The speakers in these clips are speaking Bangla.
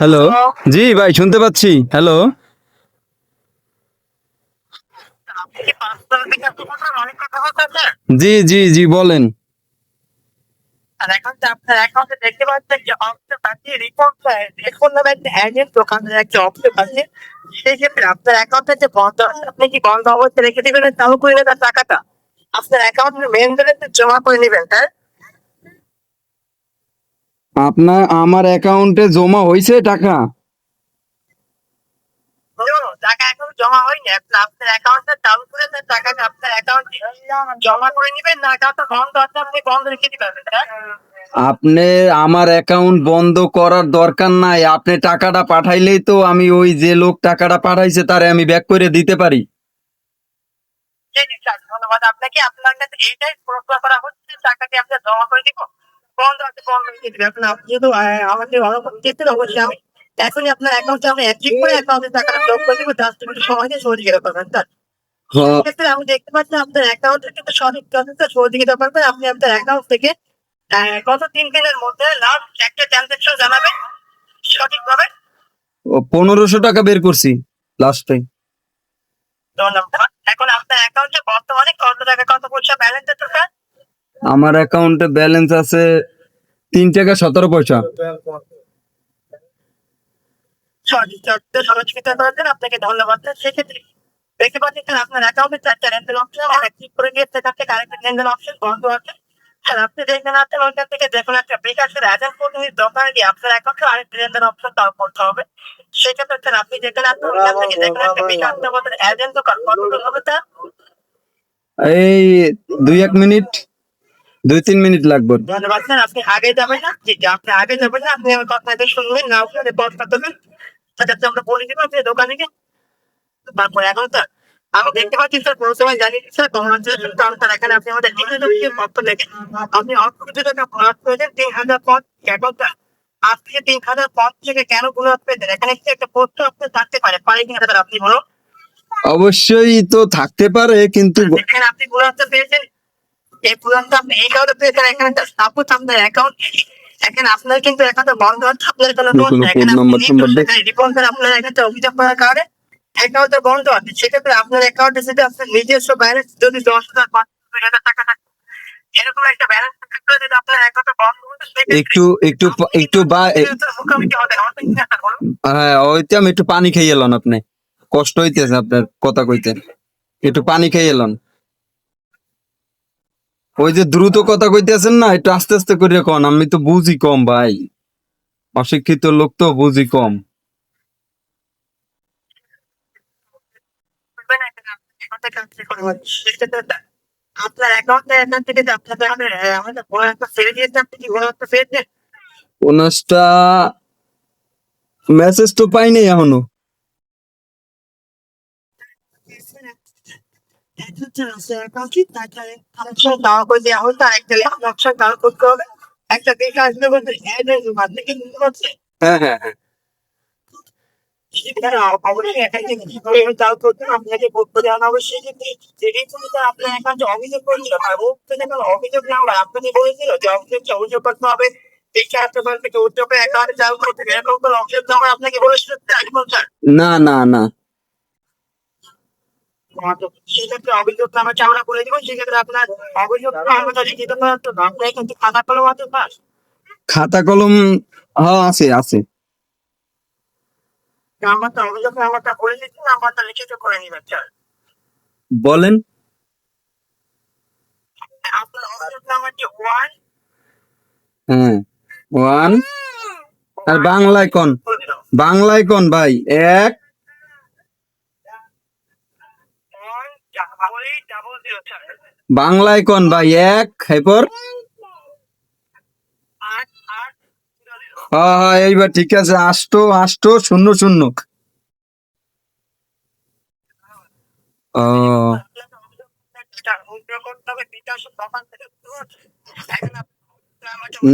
হ্যালো। হ্যালো। জি ভাই, শুনতে পাচ্ছি। হ্যালো। আপনি কি পাঁচতলা থেকে এত কথা অনেক কথা বলতেছেন? জি জি জি, বলেন। আর এখন তো আপনার অ্যাকাউন্টে দেখতে পাচ্ছেন যে অংশে পাঠিয়ে রিপোর্ট এখন নামে একটা এজেন্ট দোকানের একটা অংশে পাঠিয়ে সেই ক্ষেত্রে আপনার অ্যাকাউন্টে যে বন্ধ আছে আপনি কি বন্ধ অবস্থায় রেখে দিবেন চালু করে নেবেন টাকাটা আপনার অ্যাকাউন্টের মেন ব্যালেন্সে জমা করে নেবেন তাই আমার অ্যাকাউন্টে জমা হয়েছে টাকা? টাকা এখন জমা হয়নি আপনার অ্যাকাউন্টে চালু করে দেন টাকাটা আপনার অ্যাকাউন্টে জমা করে নেবেন না অ্যাকাউন্টটা বন্ধ আছে আপনি বন্ধ রেখে দিবেন তাই আপনি আমার অ্যাকাউন্ট বন্ধ করার দরকার নাই। আপনি টাকাটা পাঠাইলেই তো আমি ওই যে লোক টাকাটা পাঠাইছে তারে আমি ব্যাক করে দিতে পারি। জি, জি, স্যার ধন্যবাদ আপনাকে। আপনার কাছে এইটাই প্রশ্ন করা হচ্ছে টাকাটি আপনার জমা করে দিব। বন্ধ আছে বন্ধ রেখে দিবেন। আপনি যেহেতু আমাকে ভালো করে দিচ্ছেন অবশ্যই আমি এখনই আপনার অ্যাকাউন্টে আমি অ্যাক্টিভ করে অ্যাকাউন্টে টাকাটা যোগ করে দিব। জাস্ট একটু সময় দিয়ে সহযোগিতা করবেন স্যার। হ সেক্ষেত্রে আমি দেখতে পাচ্ছি আপনার অ্যাকাউন্টে কিন্তু সঠিক প্রসেসে সহযোগিতা করবেন। আপনি আপনার অ্যাকাউন্ট থেকে গত ৩ দিনের মধ্যে লাস্ট একটা ট্রান্সাকশন জানাবেন সঠিকভাবে। 1500 টাকা বের করছি লাস্টে। ধন্যবাদ। এখন আপনার অ্যাকাউন্টে বর্তমানে কত টাকা কত পয়সা ব্যালেন্স আছে স্যার? আমার অ্যাকাউন্টে ব্যালেন্স আছে 3 টাকা 17 পয়সা। সহযোগিতা করার জন্য আপনাকে ধন্যবাদ স্যার। সেক্ষেত্রে দেখতে পাচ্ছেন স্যার আপনার অ্যাকাউন্টে 4টা লেনদেন অপশন অ্যাক্টিভ করে দিয়ে সেখান থেকে আরেকটা লেনদেন অপশন বন্ধ আছে। স্যার আপনি যেখানে আছেন ওইখান থেকে দেখুন একটা বিকাশের এজেন্ট প্রতিনিধির দোকানে গিয়ে আপনার অ্যাকাউন্টে আরেকটা লেনদেন অপশন চালু করতে হবে। সেক্ষেত্রে স্যার আপনি যেখানে আছেন ওইখান থেকে দেখুন একটা বিকাশ আমাদের এজেন্ট দোকান কত দূর হবে স্যার? এই 2-1 মিনিট, 2-3 মিনিট লাগবে। ধন্যবাদ স্যার। আপনি আগে যাবেন না? জি, জি, আপনি আগে যাবেন না। আপনি আমার কথাটা শুনবেন না শুনে পথটা দেবেন। সেক্ষেত্রে আমরা বলে দিব আপনি দোকানে গিয়ে তারপরে এখন স্যার আমি দেখতে পাচ্ছি স্যার কোনো সময় জানি স্যার কংগ্রাচুলেশন কারণ স্যার এখানে আপনি আমাদের ৩,০০০ পক্ষ থেকে আপনি অল্প কিছু টাকা বোনাস পেয়েছেন ৩,০০০ পদ এখন স্যার আজ থেকে ৩,০০০ পদ থেকে কেন বোনাস পেয়েছেন এখানে কি একটা প্রশ্ন আপনার থাকতে পারে কিনা স্যার আপনি বলুন অবশ্যই তো থাকতে পারে, কিন্তু এখানে আপনি বোনাসটা পেয়েছেন এই বোনাসটা আপনি এই কারণে পেয়েছেন এখানে একটা সাপোজ আপনার অ্যাকাউন্ট এখানে আপনার কিন্তু অ্যাকাউন্টে বন্ধ হচ্ছে আপনার জন্য নোট কোনো কোড এখানে আপনি নাম্বার টাম্বার দেখ। রিপোর্ট আপনার এখানে অভিযোগ করার কারণে অ্যাকাউন্টে বন্ধ আছে সেক্ষেত্রে আপনার অ্যাকাউন্টে যদি আপনার নিজস্ব ব্যালেন্স যদি 10,000 5,000 টাকা থাকে এরকম একটা ব্যালেন্স থাকলে যদি আপনার অ্যাকাউন্টে বন্ধ হতো একটু একটু একটু বা মুখোমুখি হতে হবে হ্যাঁ, ওইতে আমি একটু পানি খাই এলাম। আপনি কষ্ট হইতেছে আপনার কথা কইতে, একটু পানি খাই এলাম। ওই যে দ্রুত কথা কইতেছেন না, একটু আস্তে আস্তে করে কন। আমি তো বুঝি কম ভাই, অশিক্ষিত লোক তো বুঝি কম। আপনার অ্যাকাউন্টে এখান থেকে যে আপনাদের আমাদের বড় একটা ফেলে দিয়েছে আপনি কি বড় একটা ফেলে দেন উনাশটা মেসেজ তো পাইনি এখনো। একটা দেখে আসলে বলতে আপনি কি বুঝতে পারছেন হ্যাঁ হ্যাঁ হ্যাঁ। অবশ্যই একাই যে কি করে চাল করতে আপনাকে বলতে জানা অবশ্যই কিন্তু যেটি তুমি আপনার একাউন্টে অভিযোগ করেছিল আর ও থেকে অভিযোগ নাম্বার আপনাকে বলেছিল যে অভিযোগ করতে হবে দেখে আসতে পারেন থেকে উদ্যোগে অ্যাকাউন্টে চালু করতে এরকম কোনো অভিযোগ নাম্বার আপনাকে বলেছিল স্যার না না না। সেক্ষেত্রে অভিযোগ নাম্বারটা আমরা বলে দিব সেক্ষেত্রে আপনার অভিযোগ নাম্বারটা লিখিত করার জন্য আপনার কিন্তু খাতা কলম আছে পাস খাতা কলম? হ্যাঁ, আছে আছে। নাম্বারটা অভিযোগ নাম্বারটা বলে দিচ্ছি নাম্বারটা লিখিত করে নেবেন স্যার বলেন। আপনার অভিযোগ নাম্বারটি 1 হ্যাঁ, 1। আর বাংলায় কোন, বাংলায় কোন ভাই? 1। বাংলায় কোন ভাই? 1 এরপর। হ্যাঁ হ্যাঁ, এইবার ঠিক আছে। 888000। ও,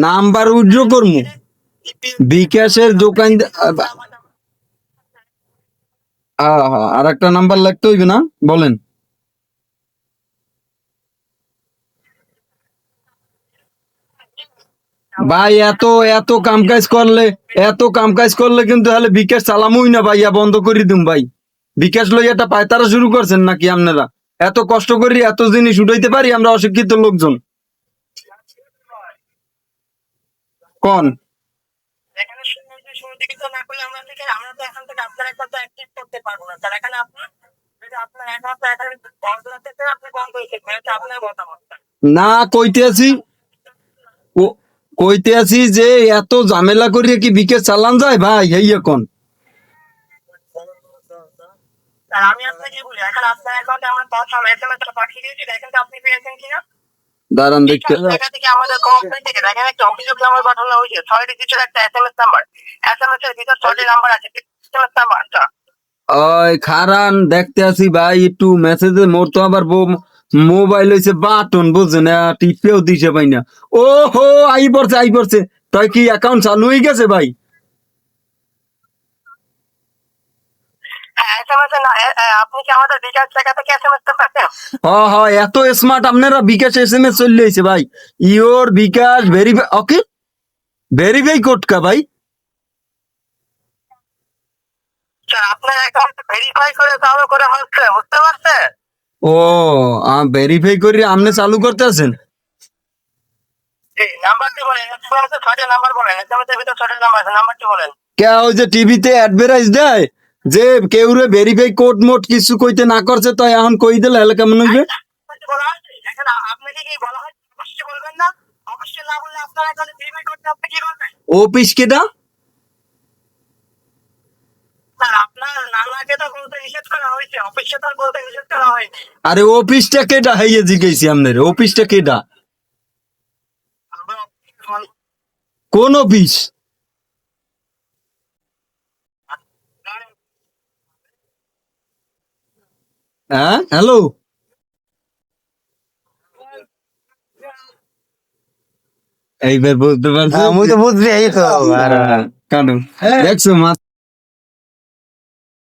নাম্বার উইথড্র করমু বিকাশের দোকান। আর একটা নাম্বার লাগতে হইবে না? বলেন। ভাই এত এত কাম কাজ করলে কিন্তু তাহলে বিকাশ চালামুই না ভাইয়া, বন্ধ করে দিম ভাই। বিকাশ লইয়া একটা পায়তারা শুরু করছেন নাকি আপনারা? এত কষ্ট করি এত জিনিস উঠাইতে পারি আমরা অশিক্ষিত লোকজন? কোন এখানে শুরু থেকে তো না করলে আমরা তো এখান থেকে আপনার একটা তো অ্যাক্টিভ করতে পারবো না, তার এখানে আপনি যদি আপনার অ্যাকাউন্টটা এখানে বন্ধ রাখতে চান, আপনি বন্ধ হয়ে থাকবে, এটা আপনার মতামত। না কইতে আছি, কইতে আছি যে এত ঝামেলা করিয়ে কি বিকাশ চালান যায় ভাই? এই এখন আর আমি আপনাকে বলি, এখন আপনার অ্যাকাউন্টে আমার পাঠানো এসএমএস পাঠিয়ে দিয়েছি, দেখেন তো আপনি পেয়েছেন কিনা। দাঁড়ান দেখতে। জায়গা থেকে আমাদের কোম্পানি থেকে দেখেন একটা অভিযোগ নাম্বার পাঠানো হয়েছে, 6 ডিজিটের একটা এসএমএস নাম্বার, এসএমএস এর ভিতর 6টি নাম্বার আছে, এসএমএস নাম্বারটা ওই খারান দেখতে আছি ভাই, একটু মেসেজে মোর তো আবার মোবাইল হইছে বাটন, বুঝছেন না, টিপেও দিছে ভাই না। ও হো, আই পড়ছে। তাই কি অ্যাকাউন্ট চালু হয়ে গেছে ভাই? এসএমএস এ না আপনি কি আমাদের বিকাশ জায়গা থেকে এসএমএস টা পাচ্ছেন? হ, এত স্মার্ট আপনারা, বিকাশ এসএমএস চলে আইছে ভাই। Your bKash verify, okay verify code কা ভাই? স্যার আপনার অ্যাকাউন্ট ভেরিফাই করে চালু করে হচ্ছে, বুঝতে পারছেন? ও ভেরিফাই করে আপনি চালু করতে আছেন? এই নাম্বারটি বলেন, এসএমএস এর 6টা নাম্বার বলেন, এসএমএস এর ভিতর 6টা নাম্বার আছে, নাম্বারটি বলেন। কে ওই যে টিভিতে অ্যাডভার্টাইজ দেয় যে কেউ রে ভেরিফাই কোড মোড কিছু কইতে না করছে, তো এখন কই দিলে হলে কেমন হইবে? বলা হয়েছে, এখন আপনাকে কি বলা হয় অবশ্যই বলবেন না, অবশ্যই না বললে আপনার অ্যাকাউন্টে ভেরিফাই করতে আপনি কি করবেন? অফিস কেটা? স্যার আপনার নানাকে তো বলতে নিষেধ করা হয়েছে, অফিসে তো আর বলতে নিষেধ করা হয়নি। আরে অফিসটা কেটা হাইয়ে জিজ্ঞেসি আপনার, অফিসটা কেটা? কোন অফিস? হ্যাঁ হ্যালো, এইবার বুঝতে পারছি। আমি তো বুঝছি এই তো কারণ দেখছো